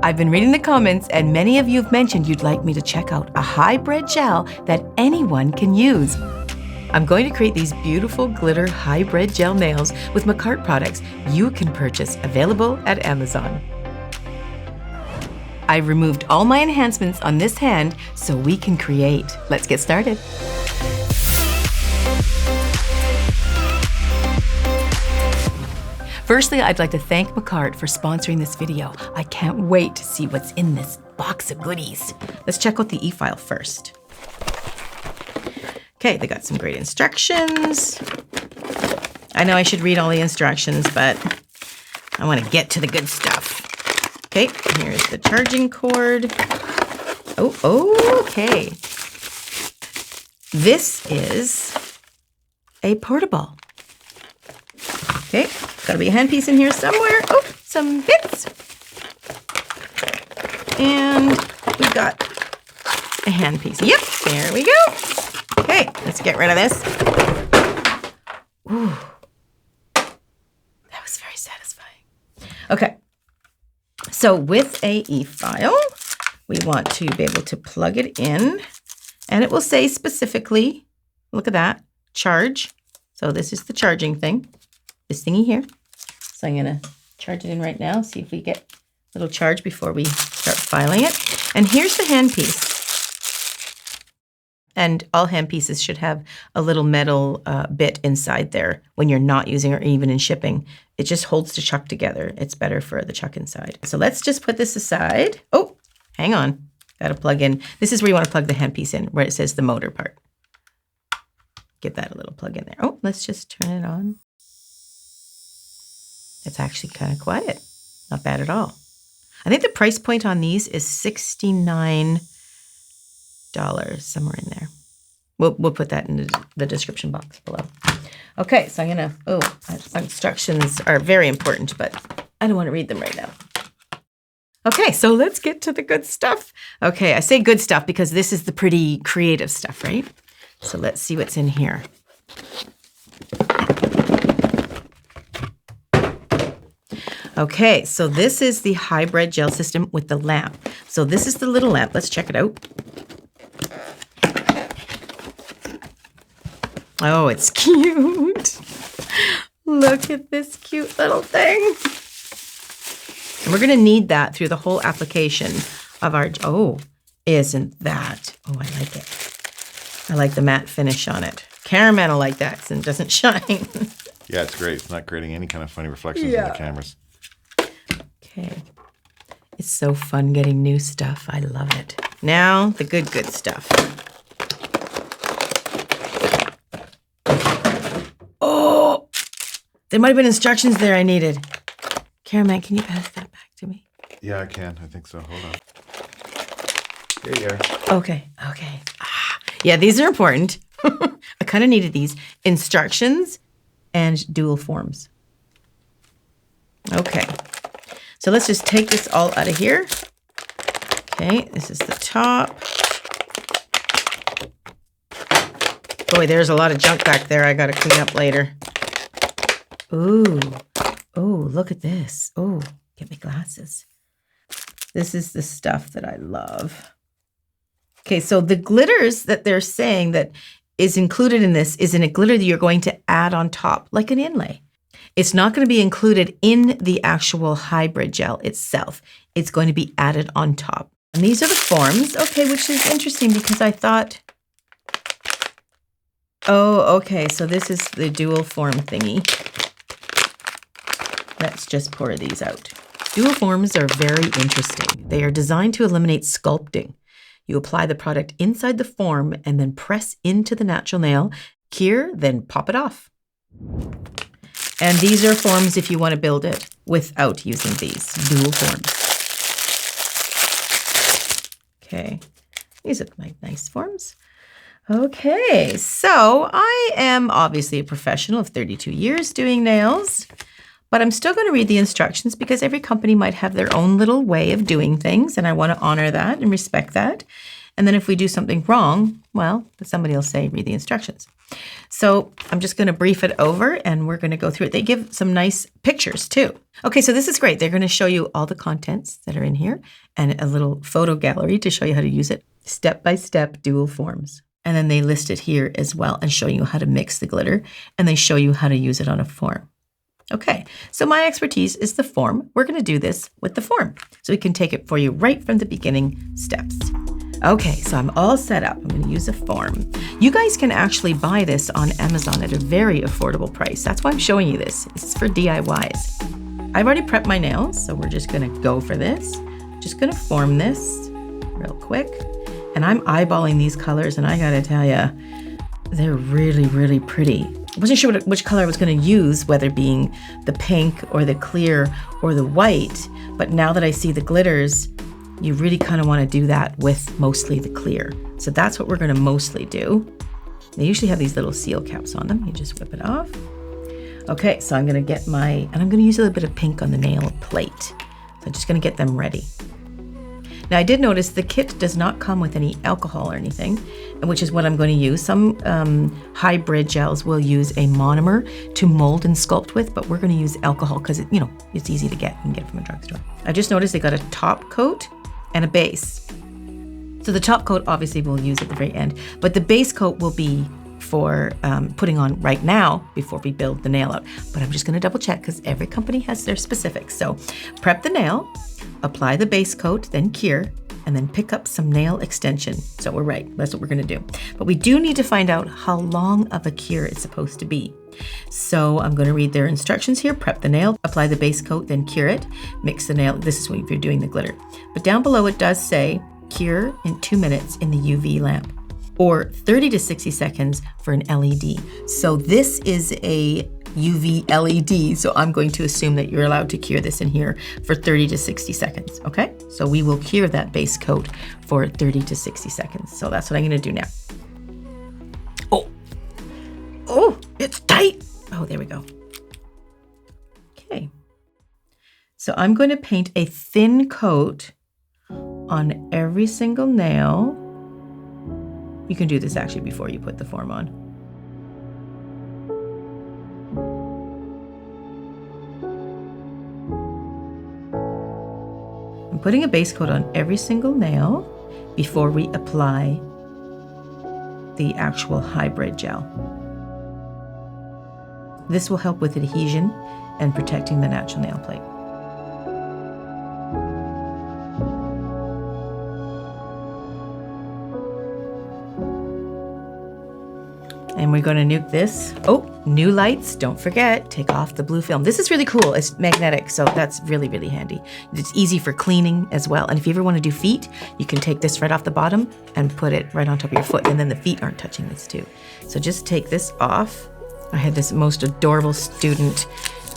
I've been reading the comments and many of you have mentioned you'd like me to check out a hybrid gel that anyone can use. I'm going to create these beautiful glitter hybrid gel nails with Makartt products you can purchase, available at Amazon. I've removed all my enhancements on this hand so we can create. Let's get started. Firstly, I'd like to thank Makartt for sponsoring this video. I can't wait to see what's in this box of goodies. Let's check out the e-file first. Okay, they got some great instructions. I know I should read all the instructions, but I want to get to the good stuff. Okay, here's the charging cord. Oh, okay. This is a portable. Okay, gotta be a handpiece in here somewhere. Oh, some bits. And we've got a handpiece. Yep, there we go. Okay, let's get rid of this. Ooh, that was very satisfying. Okay, so with a e-file, we want to be able to plug it in, and it will say specifically, look at that, charge. So this is the charging thing, this thingy here. So I'm gonna charge it in right now, see if we get a little charge before we start filing it. And here's the handpiece. And all handpieces should have a little metal bit inside there when you're not using or even in shipping. It just holds the chuck together. It's better for the chuck inside. So let's just put this aside. Oh, hang on. Got to plug in. This is where you want to plug the handpiece in, where it says the motor part. Get that a little plug in there. Oh, let's just turn it on. It's actually kind of quiet. Not bad at all. I think the price point on these is $69. Somewhere in there. We'll put that in the description box below. Okay, so I'm gonna, instructions are very important, but I don't want to read them right now. Okay, so let's get to the good stuff. Okay, I say good stuff because this is the pretty creative stuff, right? So let's see what's in here. Okay, so this is the hybrid gel system with the lamp. So this is the little lamp. Let's check it out. Oh, it's cute. Look at this cute little thing. And we're going to need that through the whole application of our, oh, isn't that? Oh, I like it. I like the matte finish on it. Caramel, I like that because it doesn't shine. Yeah, it's great. It's not creating any kind of funny reflections in the cameras. Okay. It's so fun getting new stuff. I love it. Now, the good stuff. Oh, there might have been instructions there I needed. Caramel, can you pass that back to me? Yeah, I can. I think so. Hold on. There you are. Okay. Yeah, these are important. I kind of needed these. Instructions and dual forms. Okay. So let's just take this all out of here. Okay, this is the top. Boy, there's a lot of junk back there I got to clean up later. Ooh, look at this. Oh, get my glasses. This is the stuff that I love. Okay, so the glitters that they're saying that is included in this is in a glitter that you're going to add on top, like an inlay. It's not going to be included in the actual hybrid gel itself. It's going to be added on top. And these are the forms, okay, which is interesting because I thought, oh, okay, so this is the dual form thingy. Let's just pour these out. Dual forms are very interesting. They are designed to eliminate sculpting. You apply the product inside the form and then press into the natural nail, cure, then pop it off. And these are forms if you want to build it without using these dual forms. Okay, these are my nice forms. Okay, so I am obviously a professional of 32 years doing nails, but I'm still going to read the instructions because every company might have their own little way of doing things, and I want to honor that and respect that. And then if we do something wrong, well, somebody will say, read the instructions. So I'm just going to brief it over and we're going to go through it. They give some nice pictures too. Okay, so this is great. They're going to show you all the contents that are in here and a little photo gallery to show you how to use it. Step-by-step dual forms. And then they list it here as well and show you how to mix the glitter, and they show you how to use it on a form. Okay, so my expertise is the form. We're going to do this with the form, so we can take it for you right from the beginning steps. Okay, so I'm all set up. I'm going to use a form. You guys can actually buy this on Amazon at a very affordable price. That's why I'm showing you this. This is for DIYs. I've already prepped my nails, so we're just going to go for this. Just going to form this real quick. And I'm eyeballing these colors, and I gotta tell you, they're really, really pretty. I wasn't sure which color I was gonna use, whether being the pink or the clear or the white, but now that I see the glitters, you really kind of wanna do that with mostly the clear. So that's what we're gonna mostly do. They usually have these little seal caps on them. You just whip it off. Okay, so I'm gonna get and I'm gonna use a little bit of pink on the nail plate. So I'm just gonna get them ready. Now I did notice the kit does not come with any alcohol or anything, which is what I'm going to use. Some hybrid gels will use a monomer to mold and sculpt with, but we're going to use alcohol because it's easy to get. You can get it from a drugstore. I just noticed they got a top coat and a base. So the top coat obviously we'll use at the very end, but the base coat will be for putting on right now before we build the nail out. But I'm just going to double check because every company has their specifics. So prep the nail, apply the base coat, then cure, and then pick up some nail extension. So we're right, that's what we're going to do. But we do need to find out how long of a cure it's supposed to be. So I'm going to read their instructions here. Prep the nail, apply the base coat, then cure it. Mix the nail. This is when you're doing the glitter. But down below it does say cure in 2 minutes in the UV lamp, or 30 to 60 seconds for an LED. So this is a UV LED, so I'm going to assume that you're allowed to cure this in here for 30 to 60 seconds, okay? So we will cure that base coat for 30 to 60 seconds. So that's what I'm gonna do now. Oh, it's tight. Oh, there we go. Okay. So I'm going to paint a thin coat on every single nail. You can do this actually before you put the form on. I'm putting a base coat on every single nail before we apply the actual hybrid gel. This will help with adhesion and protecting the natural nail plate. And we're going to nuke this. Oh, new lights. Don't forget, take off the blue film. This is really cool. It's magnetic, so that's really, really handy. It's easy for cleaning as well. And if you ever want to do feet, you can take this right off the bottom and put it right on top of your foot, and then the feet aren't touching this too. So just take this off. I had this most adorable student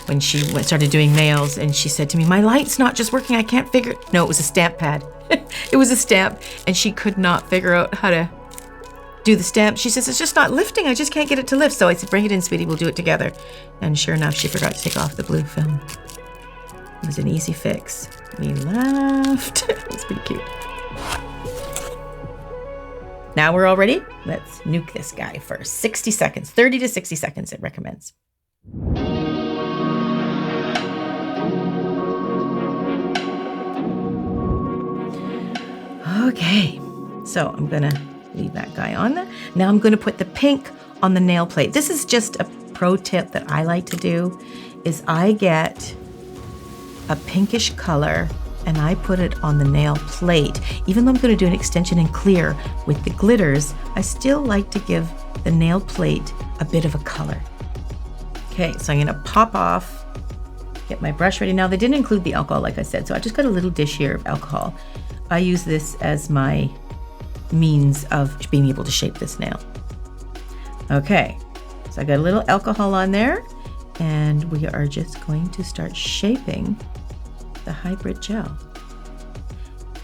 when she started doing nails, and she said to me, "My light's not just working, I can't figure it." No, it was a stamp pad. It was a stamp, and she could not figure out how to do the stamp. She says, "It's just not lifting. I just can't get it to lift." So I said, "Bring it in, sweetie. We'll do it together." And sure enough, she forgot to take off the blue film. It was an easy fix. We laughed. It was pretty cute. Now we're all ready. Let's nuke this guy for 60 seconds. 30 to 60 seconds it recommends. Okay, so I'm gonna leave that guy on there. Now I'm gonna put the pink on the nail plate. This is just a pro tip that I like to do, is I get a pinkish color and I put it on the nail plate. Even though I'm gonna do an extension in clear with the glitters, I still like to give the nail plate a bit of a color. Okay, so I'm gonna pop off, get my brush ready. Now they didn't include the alcohol, like I said, so I just got a little dish here of alcohol. I use this as my means of being able to shape this nail. Okay, so I got a little alcohol on there, and we are just going to start shaping the hybrid gel.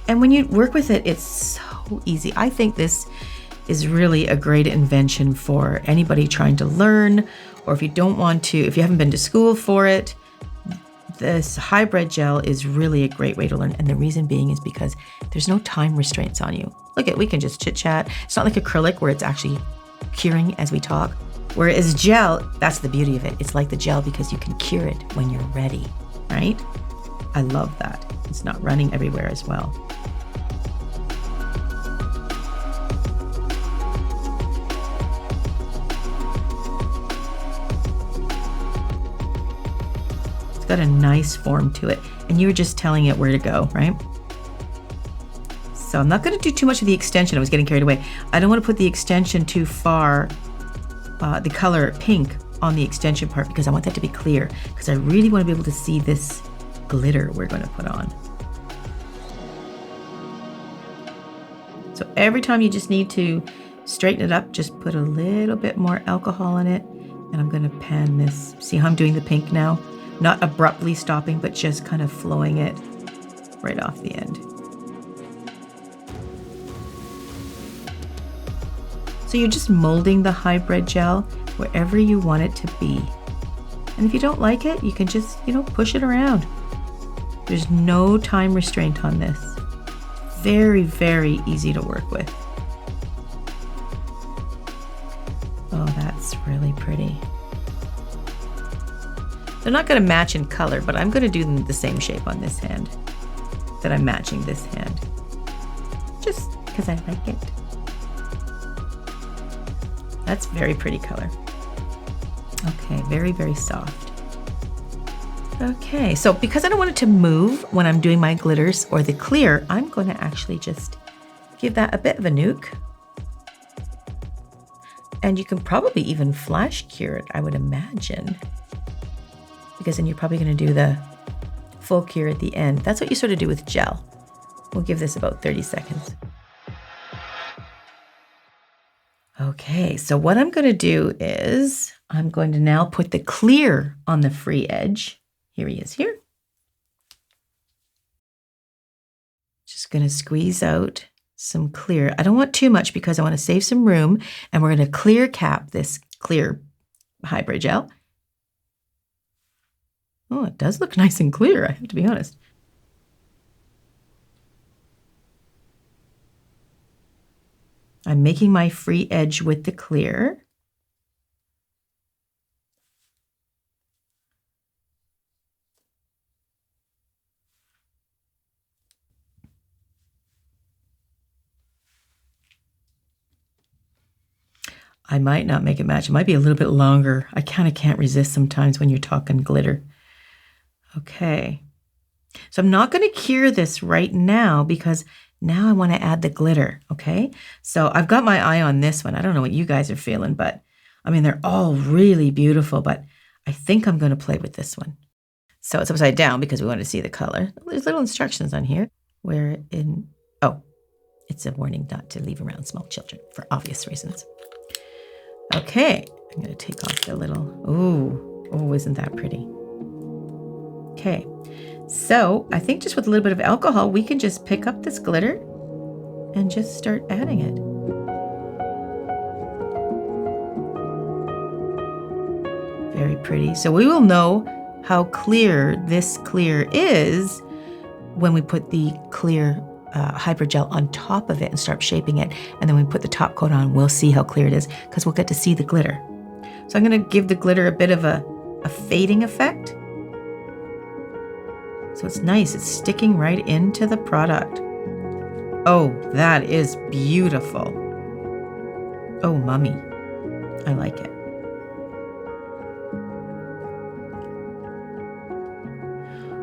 And when you work with it, it's so easy. I think this is really a great invention for anybody trying to learn, or if you don't want to, if you haven't been to school for it, this hybrid gel is really a great way to learn. And the reason being is because there's no time restraints on you. Look at, we can just chit chat. It's not like acrylic where it's actually curing as we talk. Whereas gel, that's the beauty of it. It's like the gel because you can cure it when you're ready, right? I love that. It's not running everywhere as well. It's got a nice form to it, and you were just telling it where to go, right? So I'm not going to do too much of the extension. I was getting carried away. I don't want to put the extension too far, the color pink on the extension part, because I want that to be clear, because I really want to be able to see this glitter we're going to put on. So every time you just need to straighten it up, just put a little bit more alcohol in it, and I'm going to pan this. See how I'm doing the pink now? Not abruptly stopping, but just kind of flowing it right off the end. So you're just molding the hybrid gel wherever you want it to be. And if you don't like it, you can just, push it around. There's no time restraint on this. Very, very easy to work with. Oh, that's really pretty. They're not going to match in color, but I'm going to do them the same shape on this hand that I'm matching this hand. Just because I like it. That's very pretty color. Okay, very, very soft. Okay, so because I don't want it to move when I'm doing my glitters or the clear, I'm going to actually just give that a bit of a nuke. And you can probably even flash cure it, I would imagine. Because then you're probably going to do the full cure at the end. That's what you sort of do with gel. We'll give this about 30 seconds. Okay, so what I'm going to do is I'm going to now put the clear on the free edge. Here he is here. Just going to squeeze out some clear. I don't want too much because I want to save some room, and we're going to clear cap this clear hybrid gel. Oh, it does look nice and clear, I have to be honest. I'm making my free edge with the clear. I might not make it match. It might be a little bit longer. I kind of can't resist sometimes when you're talking glitter. Okay. So I'm not going to cure this right now because now I want to add the glitter, okay? So I've got my eye on this one. I don't know what you guys are feeling, but I mean, they're all really beautiful, but I think I'm going to play with this one. So it's upside down because we want to see the color. There's little instructions on here. It's a warning not to leave around small children for obvious reasons. Okay, I'm going to take off the little, oh, isn't that pretty? Okay. So I think just with a little bit of alcohol, we can just pick up this glitter and just start adding it. Very pretty. So we will know how clear this clear is when we put the clear hybrid gel on top of it and start shaping it. And then when we put the top coat on, we'll see how clear it is because we'll get to see the glitter. So I'm going to give the glitter a bit of a fading effect. So it's nice. It's sticking right into the product. Oh, that is beautiful. Oh, mummy. I like it.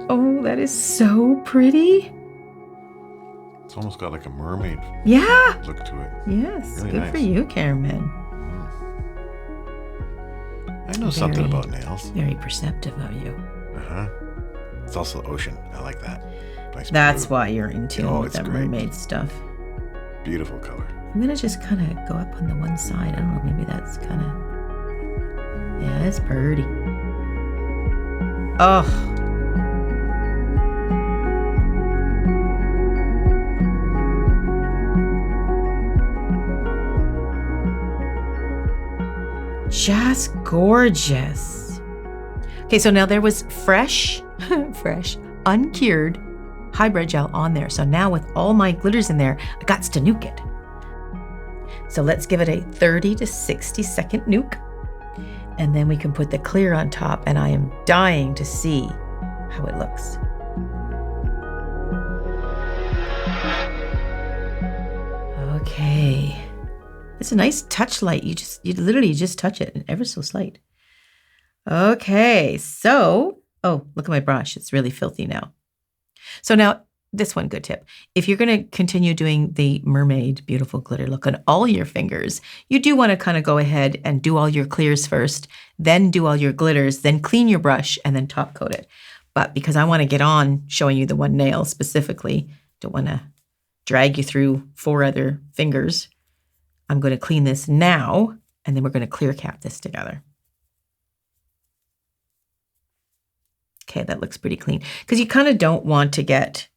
Oh, that is so pretty. It's almost got like a mermaid look to it. Yes, really good nice. For you, Caramel. I know something about nails. Very perceptive of you. Uh-huh. It's also the ocean. I like that. Nice That's blue. why you're in tune with that mermaid stuff. Beautiful color. I'm going to just kind of go up on the one side. I don't know, maybe that's kind of... Yeah, it's pretty. Oh. Just gorgeous. Okay, so now there was fresh, uncured hybrid gel on there. So now with all my glitters in there, I got to nuke it. So let's give it a 30 to 60 second nuke. And then we can put the clear on top, and I am dying to see how it looks. Okay. It's a nice touch light. You literally just touch it, and ever so slight. Okay, so, oh, look at my brush. It's really filthy now. So now, this one good tip. If you're going to continue doing the mermaid beautiful glitter look on all your fingers, you do want to kind of go ahead and do all your clears first, then do all your glitters, then clean your brush, and then top coat it. But because I want to get on showing you the one nail specifically, don't want to drag you through 4 other fingers, I'm going to clean this now, and then we're going to clear cap this together. Okay, that looks pretty clean. Because you kind of don't want to get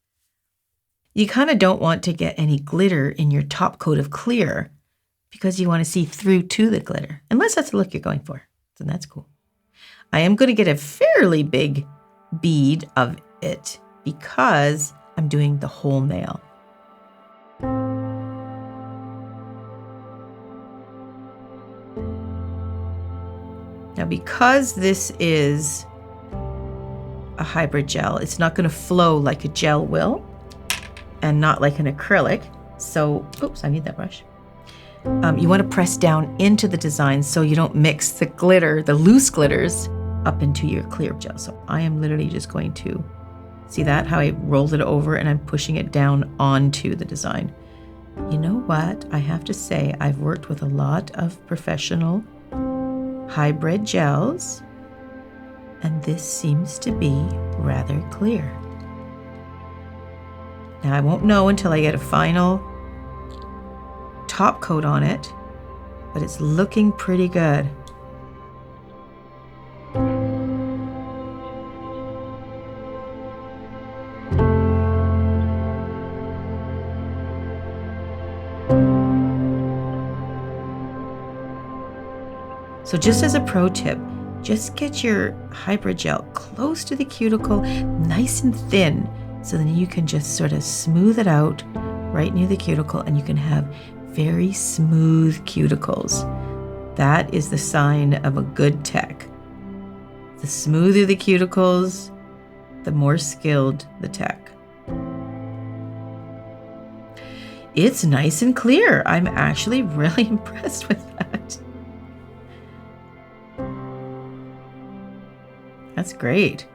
any glitter in your top coat of clear, because you want to see through to the glitter. Unless that's the look you're going for, then that's cool. I am going to get a fairly big bead of it because I'm doing the whole nail. Now, because this is a hybrid gel, it's not going to flow like a gel will, and not like an acrylic. So, oops, I need that brush. You want to press down into the design so you don't mix the glitter, the loose glitters, up into your clear gel. So I am literally just going to, see that, how I rolled it over and I'm pushing it down onto the design. You know what? I have to say, I've worked with a lot of professional hybrid gels, and this seems to be rather clear. Now, I won't know until I get a final top coat on it, but it's looking pretty good. So just as a pro tip, just get your hybrid gel close to the cuticle, nice and thin, so then you can just sort of smooth it out right near the cuticle, and you can have very smooth cuticles. That is the sign of a good tech. The smoother the cuticles, the more skilled the tech. It's nice and clear. I'm actually really impressed with that. That's great.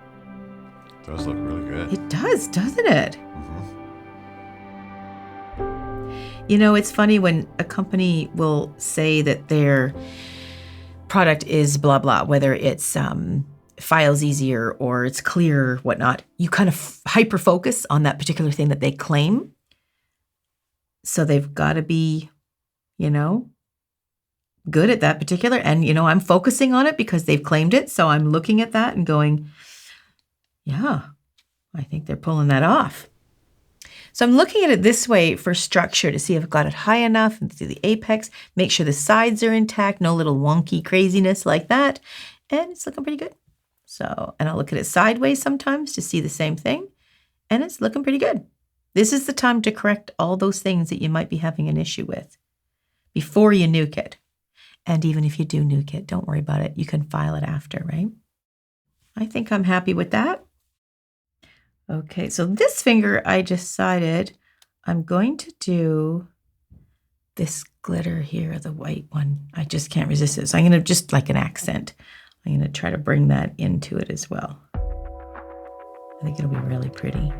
It does look really good. It does, doesn't it? Mm-hmm. You know, it's funny when a company will say that their product is blah, blah, whether it's files easier or it's clear or whatnot, you kind of hyper focus on that particular thing that they claim. So they've got to be, you know, good at that particular, and you know, I'm focusing on it because they've claimed it. So I'm looking at that and going, yeah, I think they're pulling that off. So I'm looking at it this way for structure to see if I've got it high enough and do the apex, make sure the sides are intact, no little wonky craziness like that. And it's looking pretty good. So, and I'll look at it sideways sometimes to see the same thing. And it's looking pretty good. This is the time to correct all those things that you might be having an issue with before you nuke it. And even if you do nuke it, don't worry about it. You can file it after, right? I think I'm happy with that. Okay, so this finger, I decided I'm going to do this glitter here, the white one. I just can't resist it. So I'm going to, just like an accent, I'm going to try to bring that into it as well. I think it'll be really pretty.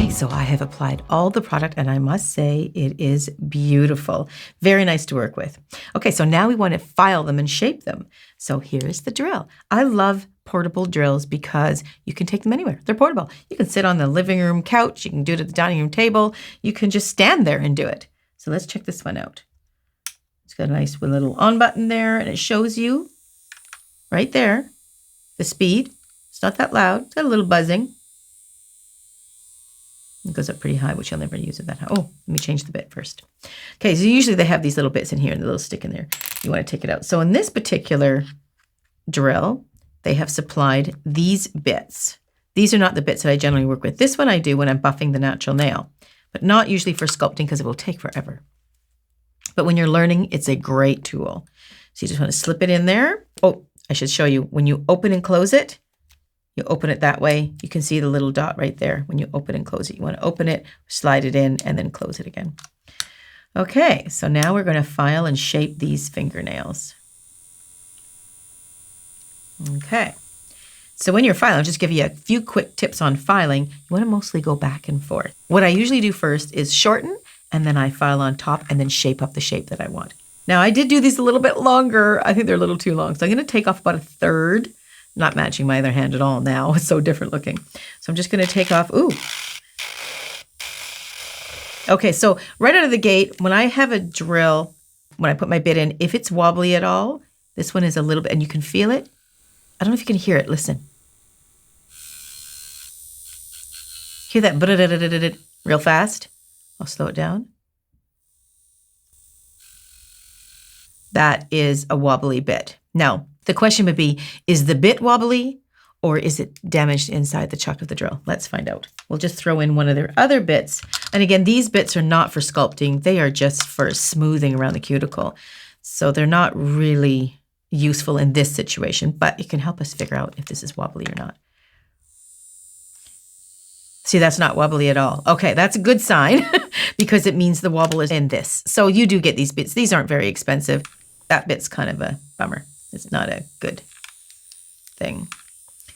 So I have applied all the product, and I must say it is beautiful. Very nice to work with. Okay, so now we want to file them and shape them. So here's the drill. I love portable drills because you can take them anywhere. They're portable. You can sit on the living room couch. You can do it at the dining room table. You can just stand there and do it. So let's check this one out. It's got a nice little on button there, and it shows you right there the speed. It's not that loud. It's got a little buzzing. It goes up pretty high, which I'll never use it that high. Oh, let me change the bit first. Okay, so usually they have these little bits in here and the little stick in there. You want to take it out. So in this particular drill, they have supplied these bits. These are not the bits that I generally work with. This one I do when I'm buffing the natural nail, but not usually for sculpting because it will take forever. But when you're learning, it's a great tool. So you just want to slip it in there. Oh, I should show you. When you open and close it, you open it that way. You can see the little dot right there when you open and close it. You want to open it, slide it in, and then close it again. Okay, so now we're going to file and shape these fingernails. Okay. So when you're filing, I'll just give you a few quick tips on filing. You want to mostly go back and forth. What I usually do first is shorten, and then I file on top and then shape up the shape that I want. Now, I did do these a little bit longer. I think they're a little too long. So I'm going to take off about a third, not matching my other hand at all now. It's so different looking. So I'm just going to take off. Ooh. Okay, so right out of the gate, when I have a drill, when I put my bit in, if it's wobbly at all, this one is a little bit, and you can feel it. I don't know if you can hear it. Listen. Hear that real fast? I'll slow it down. That is a wobbly bit. Now, the question would be, is the bit wobbly or is it damaged inside the chuck of the drill? Let's find out. We'll just throw in one of their other bits. And again, these bits are not for sculpting. They are just for smoothing around the cuticle. So they're not really useful in this situation, but it can help us figure out if this is wobbly or not. See, that's not wobbly at all. Okay, that's a good sign because it means the wobble is in this. So you do get these bits. These aren't very expensive. That bit's kind of a bummer. It's not a good thing.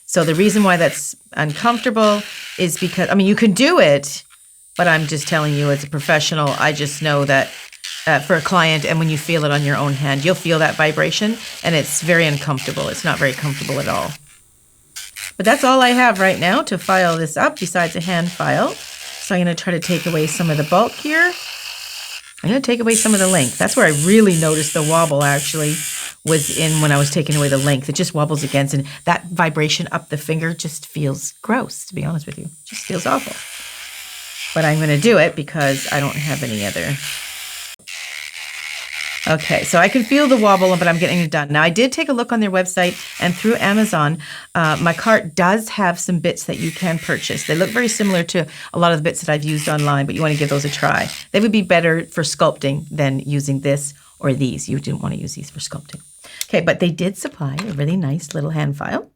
So the reason why that's uncomfortable is because, I mean, you can do it, but I'm just telling you as a professional, I just know that for a client, and when you feel it on your own hand, you'll feel that vibration, and it's very uncomfortable. It's not very comfortable at all. But that's all I have right now to file this up besides a hand file. So I'm going to try to take away some of the bulk here. I'm going to take away some of the length. That's where I really noticed the wobble actually was in when I was taking away the length. It just wobbles against, and that vibration up the finger just feels gross, to be honest with you. It just feels awful. But I'm going to do it because I don't have any other. Okay, so I can feel the wobble, but I'm getting it done. Now, I did take a look on their website and through Amazon. Makartt does have some bits that you can purchase. They look very similar to a lot of the bits that I've used online, but you want to give those a try. They would be better for sculpting than using this or these. You didn't want to use these for sculpting. Okay, but they did supply a really nice little hand file.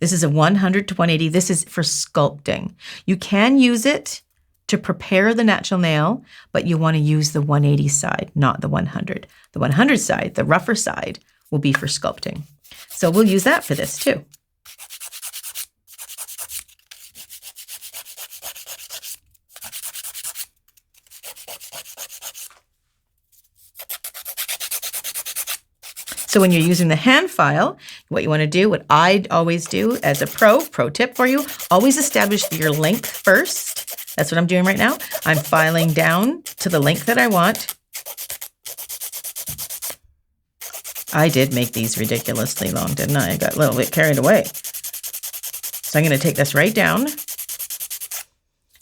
This is a 100 to 180. This is for sculpting. You can use it to prepare the natural nail, but you want to use the 180 side, not the 100. The 100 side, the rougher side, will be for sculpting. So we'll use that for this too. So when you're using the hand file, what you want to do, what I'd always do as a pro tip for you, always establish your length first. That's what I'm doing right now. I'm filing down to the length that I want. I did make these ridiculously long, didn't I? I got a little bit carried away. So I'm going to take this right down.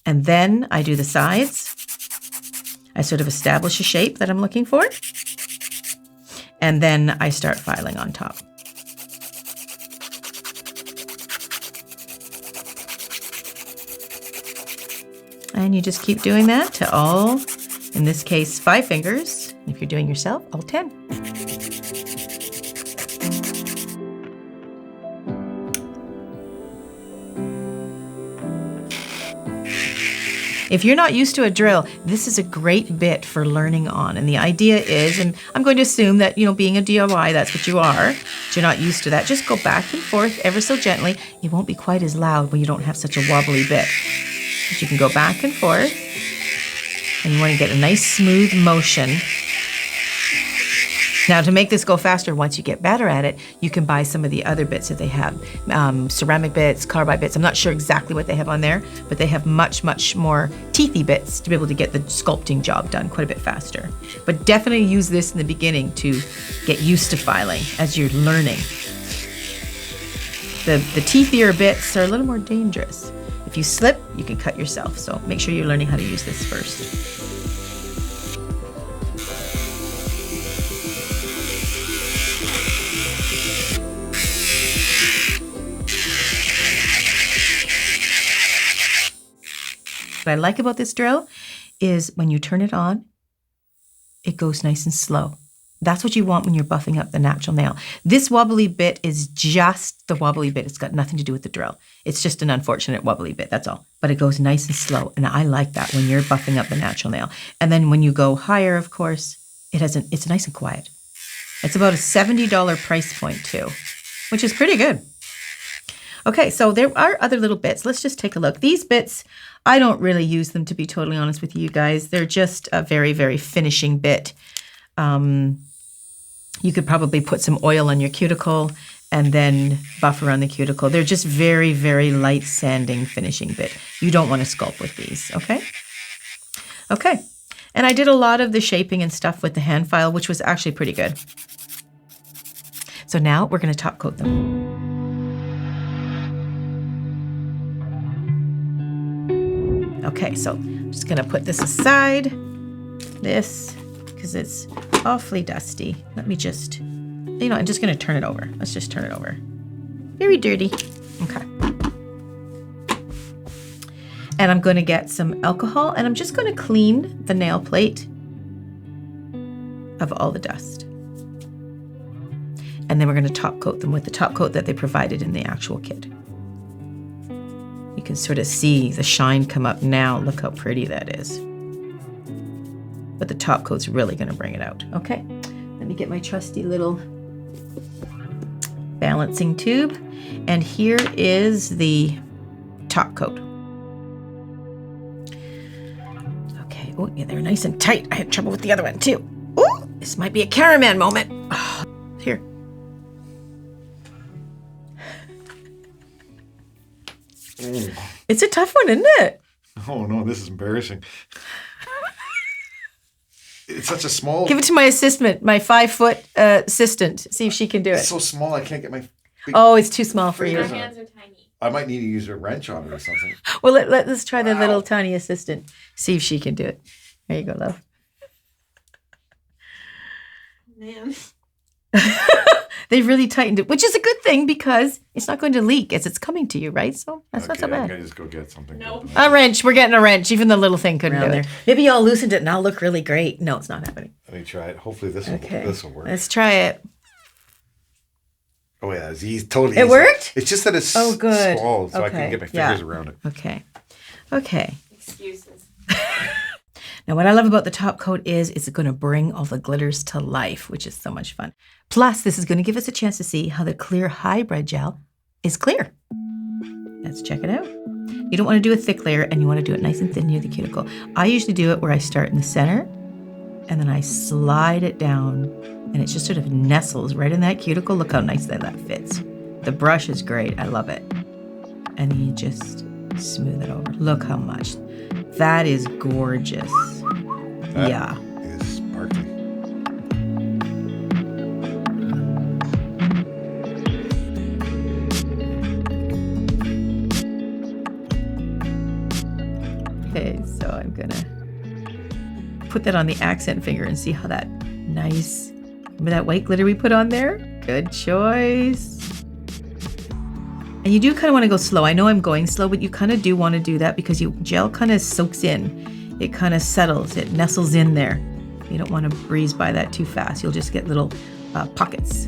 And then I do the sides. I sort of establish a shape that I'm looking for. And then I start filing on top. And you just keep doing that to all, in this case, 5 fingers. If you're doing yourself, all 10. If you're not used to a drill, this is a great bit for learning on. And the idea is, and I'm going to assume that, being a DIY, that's what you are. But you're not used to that. Just go back and forth ever so gently. You won't be quite as loud when you don't have such a wobbly bit. But you can go back and forth, and you want to get a nice smooth motion. Now, to make this go faster, once you get better at it, you can buy some of the other bits that they have. Ceramic bits, carbide bits. I'm not sure exactly what they have on there, but they have much, much more teethy bits to be able to get the sculpting job done quite a bit faster. But definitely use this in the beginning to get used to filing as you're learning. The teethier bits are a little more dangerous. If you slip, you can cut yourself. So make sure you're learning how to use this first. What I like about this drill is when you turn it on, it goes nice and slow. That's what you want when you're buffing up the natural nail. This wobbly bit is just the wobbly bit. It's got nothing to do with the drill. It's just an unfortunate wobbly bit, that's all. But it goes nice and slow, and I like that when you're buffing up the natural nail. And then when you go higher, of course, it's nice and quiet. It's about a $70 price point too, which is pretty good. Okay, so there are other little bits. Let's just take a look. These bits, I don't really use them, to be totally honest with you guys. They're just a very, very finishing bit. You could probably put some oil on your cuticle and then buff around the cuticle. They're just very, very light sanding finishing bit. You don't want to sculpt with these, okay? Okay, and I did a lot of the shaping and stuff with the hand file, which was actually pretty good. So now we're going to top coat them. Okay, so I'm just going to put this aside, because it's awfully dusty. Let me just, I'm just going to turn it over. Let's just turn it over. Very dirty. Okay. And I'm going to get some alcohol, and I'm just going to clean the nail plate of all the dust. And then we're going to top coat them with the top coat that they provided in the actual kit. You can sort of see the shine come up now. Look how pretty that is. But the top coat's really going to bring it out. Okay, let me get my trusty little balancing tube. And here is the top coat. Okay, oh yeah, they're nice and tight. I had trouble with the other one too. Oh, this might be a cameraman moment. Oh, here. It's a tough one, isn't it? Oh no, this is embarrassing. It's such a small... Give it to my assistant, my 5-foot assistant. See if she can do it. It's so small, I can't get my... Oh, it's too small for you. My hands are tiny. I might need to use a wrench on it or something. Well, let's try the little tiny assistant. See if she can do it. There you go, love. Man. They've really tightened it, which is a good thing because it's not going to leak as it's coming to you, right? So that's not so bad. I'm going to just go get something. Nope. A wrench. We're getting a wrench. Even the little thing couldn't do it. Maybe y'all loosened it and I'll look really great. No, it's not happening. Let me try it. Hopefully this will work. Let's try it. Oh yeah, it's totally It easy. worked? It's just that it's good. small, so I Okay. can get my fingers around it. Okay. Okay. Excuses. Now, what I love about the top coat is it's going to bring all the glitters to life, which is so much fun. Plus, this is going to give us a chance to see how the clear hybrid gel is clear. Let's check it out. You don't want to do a thick layer, and you want to do it nice and thin near the cuticle. I usually do it where I start in the center, and then I slide it down, and it just sort of nestles right in that cuticle. Look how nice that fits. The brush is great. I love it. And then you just smooth it over. Look how much. That is gorgeous. That is sparkly. Okay, so I'm gonna put that on the accent finger and see how that nice, remember that white glitter we put on there? Good choice. And you do kind of want to go slow. I know I'm going slow, but you kind of do want to do that because gel kind of soaks in. It kind of settles, it nestles in there. You don't want to breeze by that too fast. You'll just get little pockets.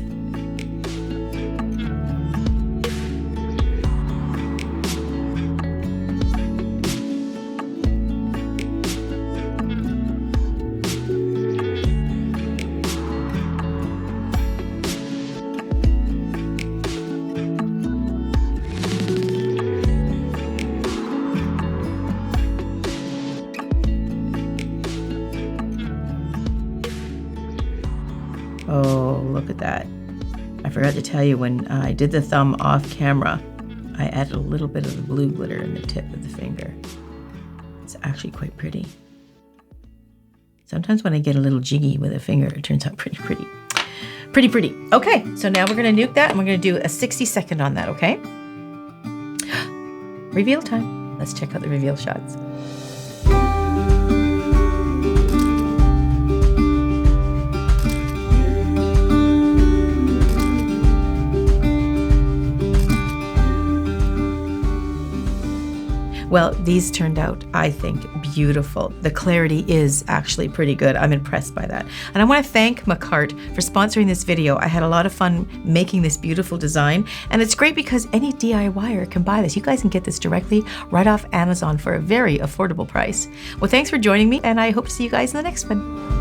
Oh, look at that. I forgot to tell you, when I did the thumb off camera, I added a little bit of the blue glitter in the tip of the finger. It's actually quite pretty. Sometimes when I get a little jiggy with a finger, it turns out pretty pretty. Pretty pretty. Okay, so now we're going to nuke that and we're going to do a 60-second on that, okay? Reveal time. Let's check out the reveal shots. Well, these turned out, I think, beautiful. The clarity is actually pretty good. I'm impressed by that. And I want to thank Makartt for sponsoring this video. I had a lot of fun making this beautiful design, and it's great because any DIYer can buy this. You guys can get this directly right off Amazon for a very affordable price. Well, thanks for joining me, and I hope to see you guys in the next one.